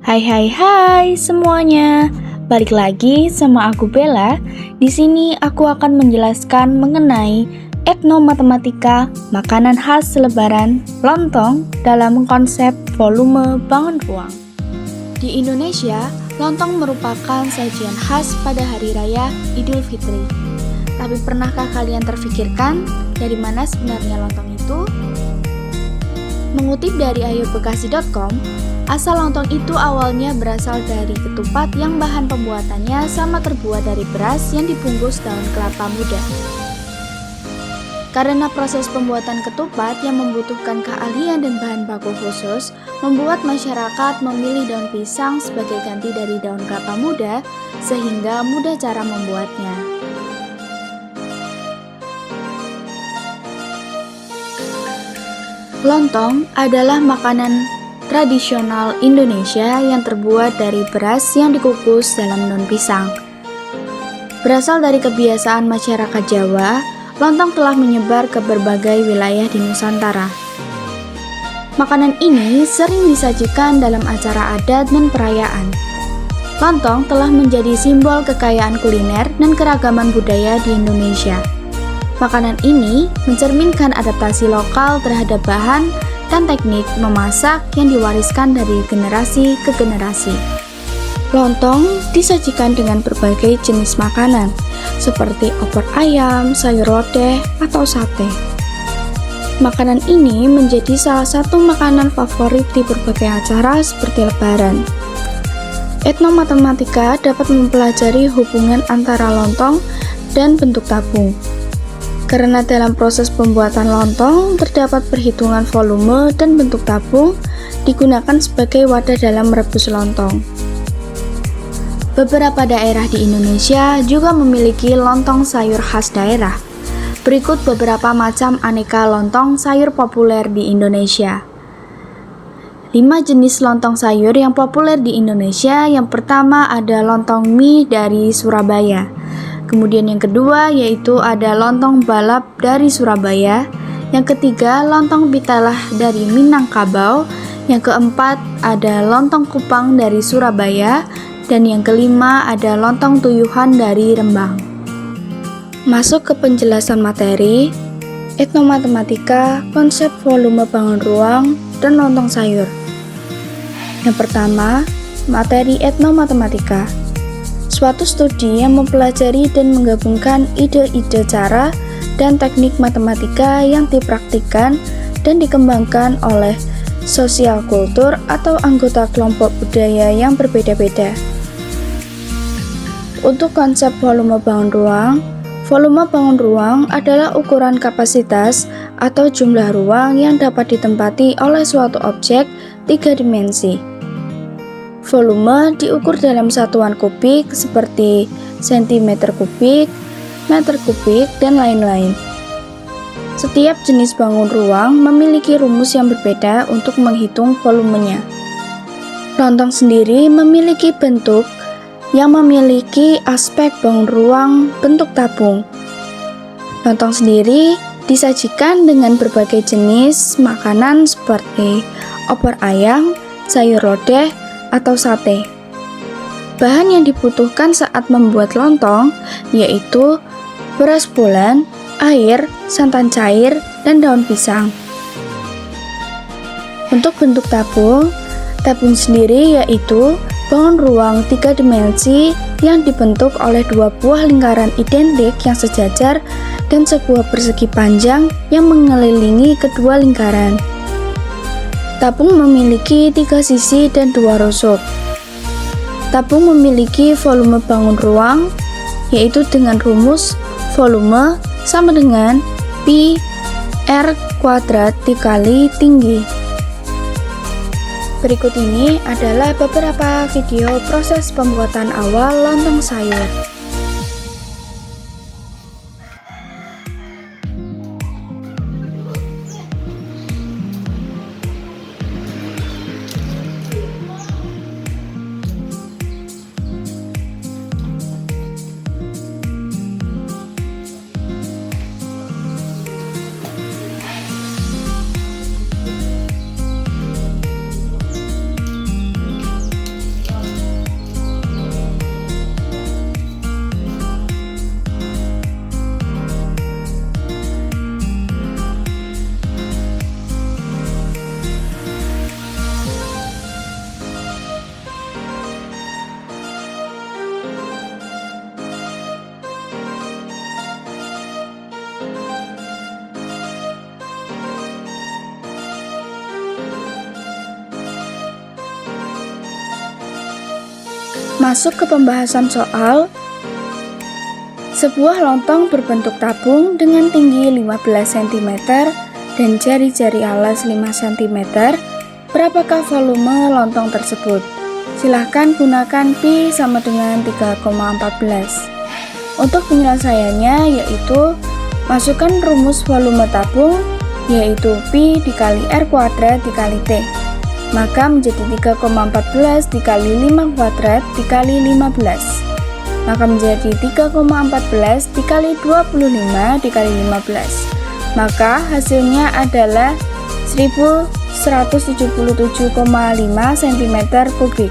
Hai hai hai semuanya. Balik lagi sama aku Bella. Di sini aku akan menjelaskan mengenai etnomatematika, makanan khas Lebaran, lontong dalam konsep volume bangun ruang. Di Indonesia, lontong merupakan sajian khas pada hari raya Idul Fitri. Tapi pernahkah kalian terfikirkan dari mana sebenarnya lontong itu? Mengutip dari ayobekasi.com, asal lontong itu awalnya berasal dari ketupat yang bahan pembuatannya sama terbuat dari beras yang dibungkus daun kelapa muda. Karena proses pembuatan ketupat yang membutuhkan keahlian dan bahan baku khusus, membuat masyarakat memilih daun pisang sebagai ganti dari daun kelapa muda, sehingga mudah cara membuatnya. Lontong adalah makanan tradisional Indonesia yang terbuat dari beras yang dikukus dalam daun pisang. Berasal dari kebiasaan masyarakat Jawa, lontong telah menyebar ke berbagai wilayah di Nusantara. Makanan ini sering disajikan dalam acara adat dan perayaan. Lontong telah menjadi simbol kekayaan kuliner dan keragaman budaya di Indonesia. Makanan ini mencerminkan adaptasi lokal terhadap bahan dan teknik memasak yang diwariskan dari generasi ke generasi. Lontong disajikan dengan berbagai jenis makanan, seperti opor ayam, sayur lodeh, atau sate. Makanan ini menjadi salah satu makanan favorit di berbagai acara seperti Lebaran. Etnomatematika dapat mempelajari hubungan antara lontong dan bentuk tabung. Karena dalam proses pembuatan lontong terdapat perhitungan volume dan bentuk tabung digunakan sebagai wadah dalam merebus lontong. Beberapa daerah di Indonesia juga memiliki lontong sayur khas daerah. Berikut beberapa macam aneka lontong sayur populer di Indonesia. 5 jenis lontong sayur yang populer di Indonesia. Yang pertama ada lontong mie dari Surabaya. Kemudian yang kedua yaitu ada lontong balap dari Surabaya. Yang ketiga lontong bitalah dari Minangkabau. Yang keempat ada lontong kupang dari Surabaya. Dan yang kelima ada lontong tuyuhan dari Rembang. Masuk ke penjelasan materi, etnomatematika, konsep volume bangun ruang, dan lontong sayur. Yang pertama, materi etnomatematika. Suatu studi yang mempelajari dan menggabungkan ide-ide cara dan teknik matematika yang dipraktikkan dan dikembangkan oleh sosial kultur atau anggota kelompok budaya yang berbeda-beda. Untuk konsep volume bangun ruang adalah ukuran kapasitas atau jumlah ruang yang dapat ditempati oleh suatu objek 3 dimensi. Volume diukur dalam satuan kubik seperti sentimeter kubik, meter kubik, dan lain-lain. Setiap jenis bangun ruang memiliki rumus yang berbeda untuk menghitung volumenya. Lontong sendiri memiliki bentuk yang memiliki aspek bangun ruang bentuk tabung. Lontong sendiri disajikan dengan berbagai jenis makanan seperti opor ayam, sayur lodeh, atau sate. Bahan yang dibutuhkan saat membuat lontong yaitu beras bulan, air, santan cair, dan daun pisang. Untuk bentuk tabung sendiri yaitu bangun ruang 3 dimensi yang dibentuk oleh 2 buah lingkaran identik yang sejajar dan sebuah persegi panjang yang mengelilingi kedua lingkaran. Tabung memiliki 3 sisi dan 2 rusuk. Tabung memiliki volume bangun ruang, yaitu dengan rumus volume sama dengan pi r kuadrat dikali tinggi. Berikut ini adalah beberapa video proses pembuatan awal lontong sayur. Masuk ke pembahasan soal. Sebuah lontong berbentuk tabung dengan tinggi 15 cm dan jari-jari alas 5 cm. Berapakah volume lontong tersebut? Silahkan gunakan Pi sama dengan 3,14. Untuk penyelesaiannya yaitu masukkan rumus volume tabung yaitu Pi dikali R kuadrat dikali T. Maka menjadi 3,14 dikali 5 kuadrat dikali 15. Maka menjadi 3,14 dikali 25 dikali 15. Maka hasilnya adalah 1177,5 cm3.